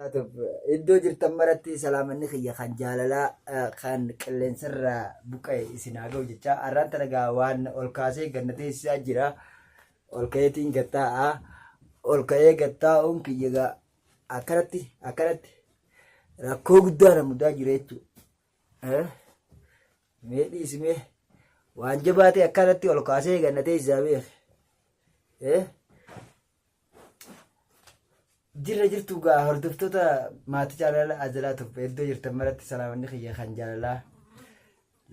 Iddoo jirtan maratti salaamanni kiyya kan jaalalaa kan qilleensarraa buqqa'e isin haa ga'u jecha har'aan tana waan ol kaasee ganna teessisaa jira. Ol ka'eetiin gatta'aa ol ka'ee gattaa'uun kiyya akkanatti rakkoo guddaa na mudaa jira jechuudha. Mee dhiisime waan jabaatee akkanatti ol kaasee ganna teessisaa beeke. Jirra jirtu gaa hordoftoota maatii jaalalaa ajalaa turte iddoo jirtan maratti salaamanni kiyya kan jaalalaa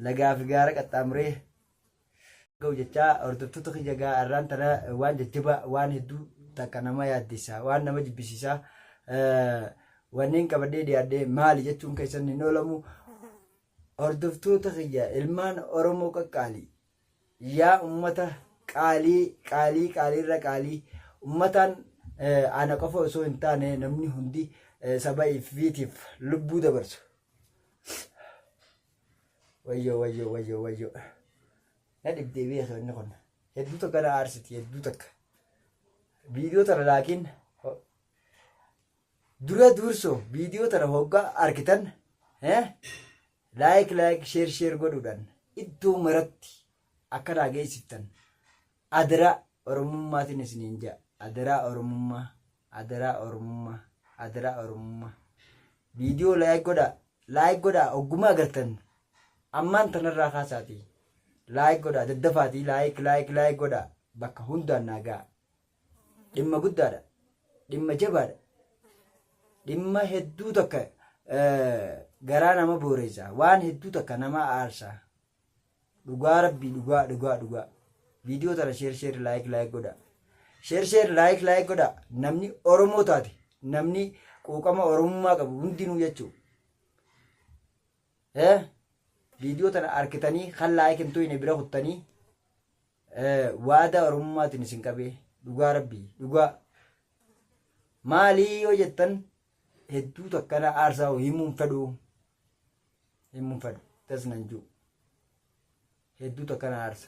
lagaa fi gaara qaxxaamuree ga'u jechaa hordoftoota kiyya gaa har'aan tana waan jajjabaa waan hedduu takka nama yaaddessa waan nama jibbisiisaa wanneen qabadhee dhiyaadhee maali jechuun keessan hin oolamu. Hordoftoota kiyya ilmaan Oromoo qaqqaalii yaa ummata qaaliirra qaalii ummataan ana qofa osoo hin taane namni hundi saba ifiitiif lubbuu dabarsu. Wayyo na dhibdee beeka inni kun hedduu takka na aarsiti hedduu takka viidiyoo tana laakiin dura dursoo viidiyoo tana hoggaa argitan laayik sheer godhuudhaan iddoo maratti akka naa geessiftan adara oromummaatiin isiniin ja'a. Adaraa Oromummaa viidiyoo laayik godhaa ogguma agartan ammaan tanarraa kaasaati laayik godhaa daddafaatii laayik godhaa bakka hundaan naagaa dhimma guddaadha dhimma jabaadha dhimma hedduu takka garaa nama booreessa waan hedduu takka nama aarsaa dhugaa rabbii dhugaa viidiyoo tana sheer laayik godhaa. Sheer laayik godha namni Oromoo taate namni quuqama Oromummaa qabu hundinuu jechuudha. Viidiyoo tana argitanii kan laayik hin to'ine bira kuttanii waada Oromummaatiin isin qabee dhugaa rabbii dhugaa maalii yoo jettan hedduu takkana aarsaa himuun fedhu tasnan jiru hedduu takkana aarsa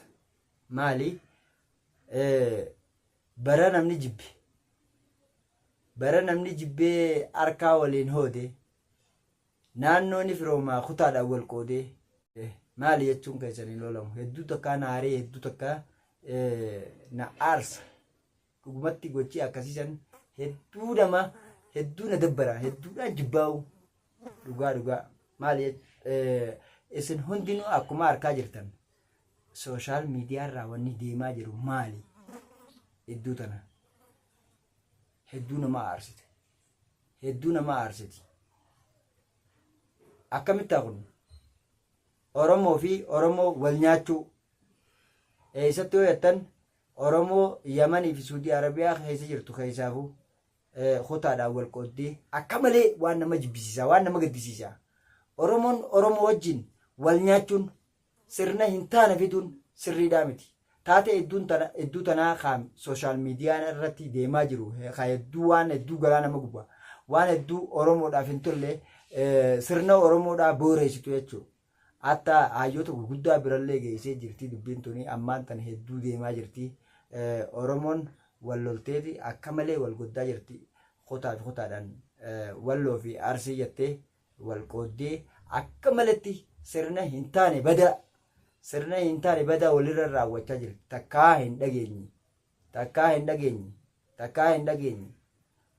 maalii bara namni jibbee harkaa waliin hoode naannoon firoomaa kutaadhaan wal qoodee maali jechuun keessan hin oolamu hedduu takkaa na aaree hedduu takkaa na aarsa dhugumatti gochii akkasiisan hedduu na dabbara hedduudhaan jibbaa'u dhugaa maali isin hundinuu akkuma harkaa jirtan sooshaal miidiyaarraa wanni deemaa jiru maali? Hedduu tana hedduu nama aarsiti akkamittaa kun Oromoo fi Oromoo wal nyaachuu eessatti yoo jettan Oromoo Yamanii fi Suudii Arabiyaa keessa jirtu keessaafuu kutaadhaan wal qooddee akka malee waan nama jibbisiisaa waan nama gaddisiisaa Oromoon Oromoo wajjin wal nyaachuun sirna hin taane fiduun sirriidhaa miti. Taate hedduu tanaa kan sooshaal miidiyaan irratti deemaa jiru waan hedduu garaa nama gubbaa waan hedduu Oromoodhaaf hin tolle sirna Oromoodhaa booreessitu jechuudha. Hatta hayyoota gurguddaa birallee geessee jirti dubbiin tuni ammaan tana hedduu deemaa jirti. Oromoon wal lolteeti akka malee wal goddaa jirti kutaadhaan walloo fi arsii jettee wal qooddee akka maletti sirna hin taane badaa walirra raawwachaa jirti. Takkaa hin dhageenye.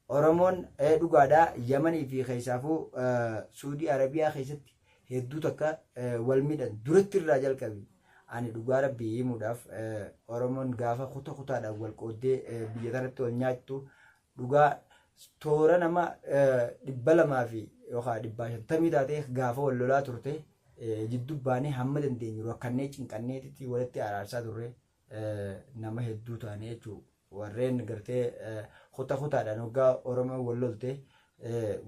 Oromoon dhugaadhaa Yamanii fi keessaafuu Suudii Arabiyaa keessatti hedduu takka wal miidhan duratti irraa jalqabe. Ani dhugaa rabbii himuudhaaf Oromoon gaafa kutaadhaan wal qooddee biyya kanatti wal nyaattu dhugaa toora nama 200 fi yookaan 150 taatee gaafa wal lolaa turte. Jidduu baanee hamma dandeenyu rakkannee cinqanneetitti walitti araarsaa turre nama hedduu taane jechuudha. Warreen gartee kutaadhaan hoggaa Oromoo wal lolte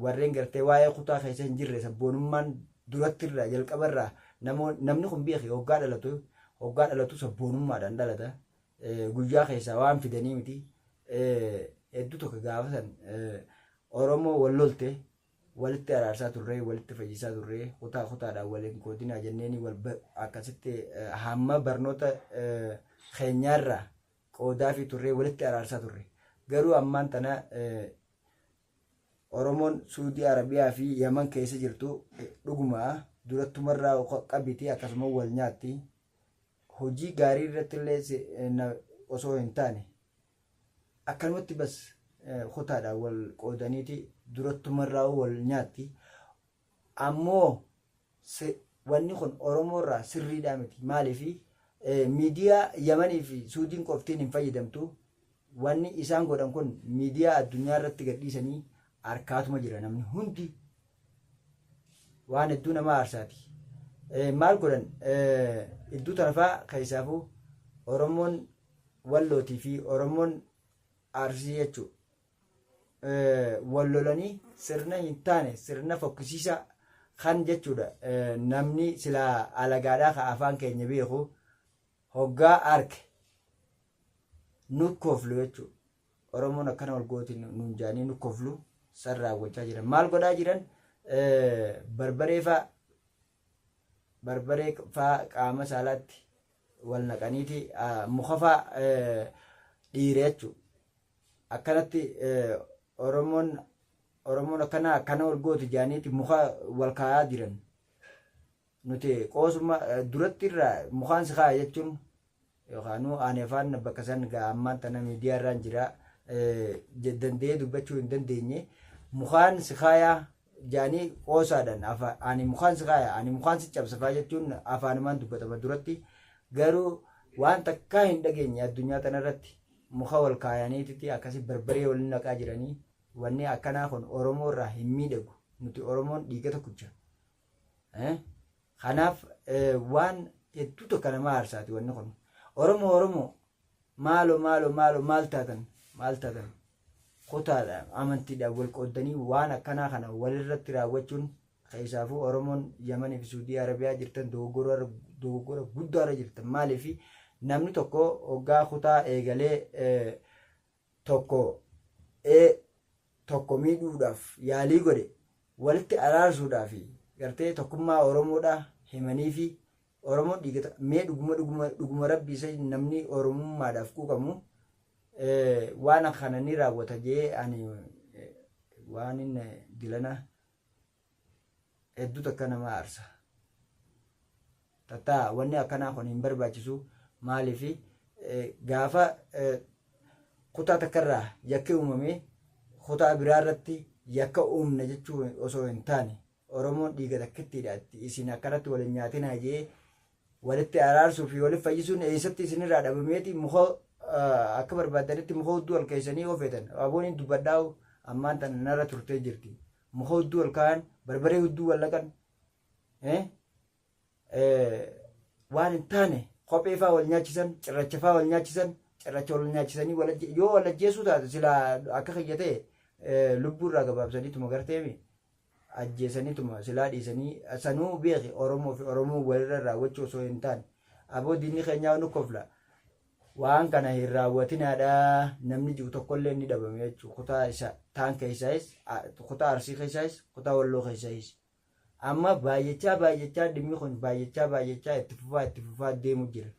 warreen gartee waa'ee kutaa keessa hin jirre sabboonummaan duratti irraa jalqabarraa namni kun beeke hoggaa dhalatu sabboonummaadhaan dhalata guyyaa keessaa waan fidanii miti hedduu tokko gaafa san Oromoo wal lolte. Walitti araarsaa turree walitti fayyisaa turree kutaadhaan waliin qoodinaa jenneeni akkasitti hamma barnoota keenyaarraa qoodaa fi turree walitti araarsaa turre garuu ammaan tana Oromoon Suudii Arabiyaa fi Yaman keessa jirtu dhuguma durattumarraa qabiti akkasuma wal nyaatti. Hojii gaarii irratti illee osoo hin taane akkanumatti bas kutaadhaan wal qoodaniiti durattumarraa wal nyaatti. Ammoo wanni kun Oromoorraa sirriidhaa miti. Maaliif miidiyaa Yamanii fi Suudiin qoftiin hin fayyadamtu. Wanni isaan godhan kun miidiyaa addunyaa irratti gadhiisanii harkaatuma jira namni hundi waan hedduu nama aarsaati. Maal godhan iddoo tanafaa keessaafuu Oromoon Wallootii fi Oromoon Arsii jechuudha. Wal lolanii sirna hin taane sirna fokkisiisaa kan jechuudha. Namni silaa alagaadhaa ka afaan keenya beeku hoggaa arke nukkoflu jechuudha. Oromoon akkana wal gooti nuun jaanii nukkoflu san raawwachaa jiran. Maal godhaa jiran barbaree faa qaama saalaatti wal naqaniiti muka faa dhiire jechuudha. Akkanatti Oromoon akkana wal gooti jaaniiti muka wal kaayaa jiran. Nuti qoosuma duratti irraa mukaan si kaaya jechuun yookaan aanefaan bakka san ammaan tana miidiyaa irraan jira danda'ee dubbachuu hin dandeenye mukaan si kaayaa jaanii qoosaadhaan ani mukaan si kaaya ani mukaan si cabsafaa jechuun afaanumaan dubbatama. Duratti garuu waan takkaa hin dhageenye addunyaa tanarratti muka wal kaayaniiti akkasii barbaree waliin naqaa jiranii. Wanni akkanaa kun Oromoo irraa hin miidhagu. Nuti Oromoon dhiiga tokkicha. Kanaaf waan hedduu tokko nama aarsaati wanni kun. Oromoo maal taatan kutaadhaan amantiidhaan wal qooddanii waan akkanaa kana walirratti raawwachuun keessaafuu Oromoon Yamanii fi Suudii Arabiyaa jirtan dogoggora guddaarra jirtan. Maaliif namni tokko hoggaa kutaa eegalee tokko miidhuudhaaf yaalii godhe walitti araarsuudhaaf gartee tokkummaa Oromoodhaa himanii fi Oromoon dhiigata mee dhuguma rabbii isa namni Oromummaadhaaf quuqamu waan akkana ni raawwata jee ani waan inni dilana hedduu takka nama aarsa. Tataa wanni akkanaa kun hin barbaachisu. Maaliif gaafa kutaa takkarraa yakki uumamee kutaa biraa irratti yakka uumna jechuu osoo hin taane Oromoon dhiiga takkittiidha. Isin akkanatti waliin nyaatinaa jee walitti araarsuu fi walitti fayyisuun eessatti isinirraa dhabameeti muka akka barbaadanitti muka hudduu ol keessanii ofeetan. Aboon hin dubbadhaa'u ammaan tana narra turtee jirti. Muka hudduu ol kaa'an barbaree hudduu wal laqan waan hin taane kophee faa wal nyaachisan cirracha faa wal nyaachisan cirracha wal nyaachisanii yoo wal ajjeesuu taate silaa akka kiyyatee lubbuurraa gabaabsaniituma garteemi ajjeesaniituma silaa dhiisanii sanuu beeki Oromoo fi Oromoo walirra raawwachuu osoo hin taane aboo diinni keenyaa nu kofla waan kana hin raawwatinaadha. Namni jiru tokkollee ni dhabame jechuudha. Kutaa isa taan keessaayis kutaa Arsii keessaayis kutaa Walloo keessaayis amma baay'achaa dhimmi kun baay'achaa itti fufaa deemu jira.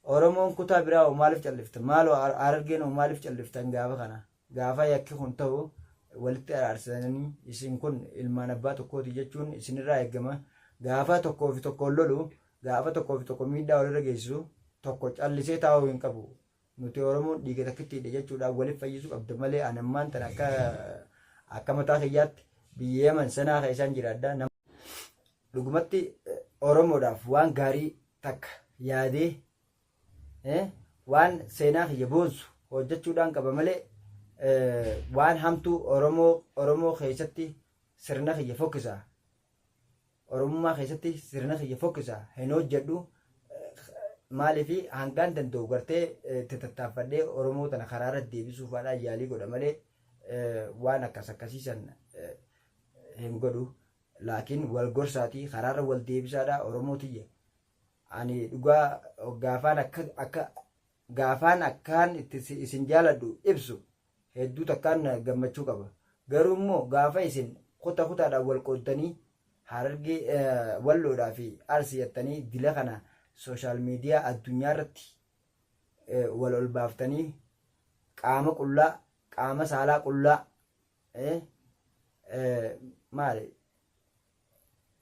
Oromoon kutaa biraa maaliif calliftan? Maaloo Harargeen maaliif calliftan? Gaafa kana gaafa yakki kun ta'u walitti araarsanii isin kun ilmaan abbaa tokkooti jechuun isinirraa eegama. Gaafa tokkoo fi tokkoon lolu gaafa tokkoo fi tokko miidhaa walirra geessisu tokko callisee taa'uu hin qabu. Nuti Oromoon dhiiga takkittiidha jechuudhaan waliif fayyisuu qabda malee anammaan tan akka mataa kiyyaatti biyya Yaman sanaa keessaan jiraadha. Dhugumatti Oromoodhaaf waan gaarii takka yaadee waan seenaa kiyya boonsu hojjechuudhaan qaba malee waan hamtuu Oromoo keessatti sirna kiyya fokkisaa. Oromummaa keessatti sirna kiyya fokkisaa hin hojjedhu. Maaliif hangaan danda'u gartee tattaaffadhee Oromoo tana karaarra deebisuufaadhaan yaalii godha malee waan akkasiisan hin godhu. Laakiin wal gorsaatii karaarra wal deebisaadha Oromootiyya. Ani dhugaa gaafaan akkaan isin jaaladhu ibsu hedduu takkaan gammachuu qaba. Garuu immoo gaafa isin kutaadhaan wal qooddanii Harargee Walloodhaa fi Arsii jettanii dila kana sooshaal miidiyaa addunyaa irratti wal ol baaftanii qaama qullaa qaama saalaa qullaa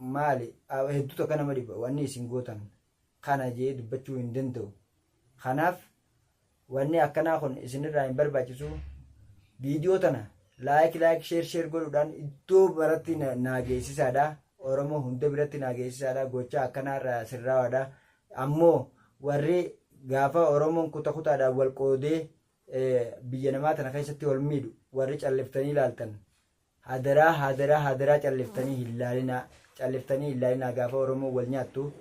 maali hedduu tokko nama dhiba wanni isin gootan kana jee dubbachuu hin danda'u. Kanaaf wanni akkanaa kun isinirraa hin barbaachisu. Viidiyoo tana laayik sheer godhuudhaan iddoo biratti naa geessisaadha. Oromoo hunda biratti naa geessisaadha. Gochaa akkanaarraa sirraa'aadha. Ammoo warri gaafa Oromoon kutaadhaan wal qoodee biyya namaa tana keessatti wal miidhu warri calliftanii ilaaltan hadaraa calliftanii hin ilaalinaa gaafa Oromoo wal nyaattu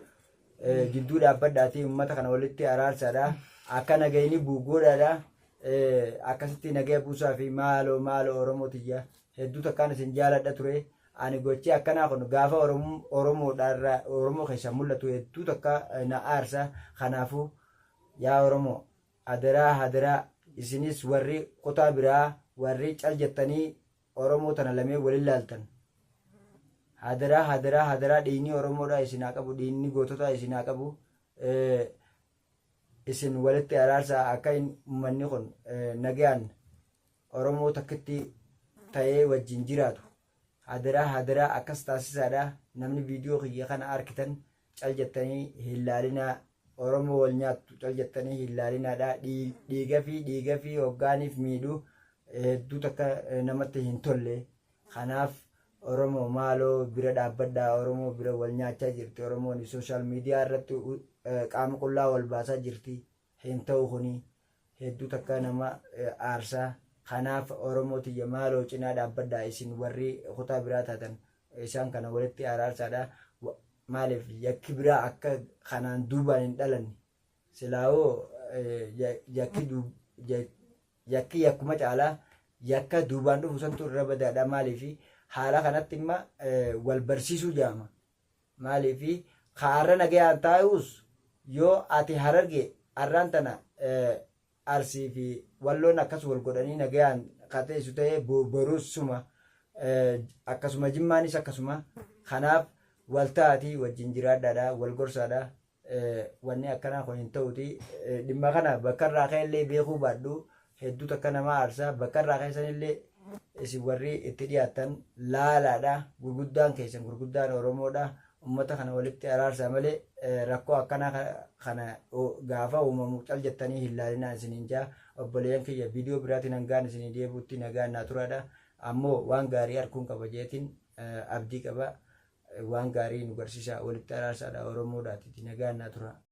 gidduu dhaabbadhaatii uummata kana walitti araarsaadha. Akka nagayni buugoodhaadha. Akkasitti nagaya buusaa fi maaloo Oromoo tiyya hedduu takkaan isin jaaladha ture. Ani gochee akkanaa kun gaafa Oromoo keessa mul'atu hedduu takka na aarsa. Kanaafuu yaa Oromoo hadaraa isinis warri kutaa biraa warri cal jettanii Oromoo tana lamee walin laaltan hadaraa dhiinni Oromoodha isin haa qabu, dhiinni gootota isin haa qabu. Isin walitti araarsa akka uummanni kun nagayaan Oromoo takkitti ta'ee wajjin jiraatu hadaraa akkas taasisaadha. Namni viidiyoo kiyya kana arkitan cal jettanii hin laalinaa. Oromoo wal nyaattu cal jettanii hin laalinaadha. Dhiiga fi hoggaaniif miidhu hedduu takka namatti hin tolle. Kanaaf Oromoo maaloo bira dhaabbadhaa. Oromoo bira wal nyaachaa jirti. Oromoon sooshaal miidiyaa irratti qaama qullaa wal baasaa jirti. Hin ta'u kuni hedduu takka nama aarsaa. Kanaaf Oromoo tiyya maaloo cinaa dhaabbadhaa. Isin warri kutaa biraa taatan isaan kana walitti araarsaadha. Maaliif yakki biraa akka kanaan duubaan hin dhalanne silaawoo yakki yakkuma caalaa yakka duubaan dhufu santu irra badaadha. Maaliif haala kanatti imma wal barsiisuu jaama. Maaliif kaarra nagayaan taa'us yoo ati Hararge arraan tana Arsii fi Walloon akkas wal godhanii nagayaan kateessu ta'ee boruusuma akkasuma Jimmaanis akkasuma. Kanaaf waltaatii wajjin jiraadhaadha, wal gorsaadha. Wanni akkanaa kun hin ta'uti. Dhimma kana bakka irraa ka'ellee beekuu baadhu hedduu takka nama aarsaa. Bakka irraa ka'essanillee isin warri itti dhiyaatan laalaadha. Gurguddaan keessan gurguddaan Oromoodha. Uummata kana walitti araarsaa malee rakkoo akkanaa kana gaafa uumamu cal jettanii hin laalinaa isiniin jaa. Obboleeyyan kiyya viidiyoo biraatiin hangaan isinii deebuutti nagaan naa turaadha. Ammoo waan gaarii arguun qaba jeetiin abdii qaba. Waan gaarii nu barsiisa walitti araarsaadha Oromoodhaati nagaan naa tura.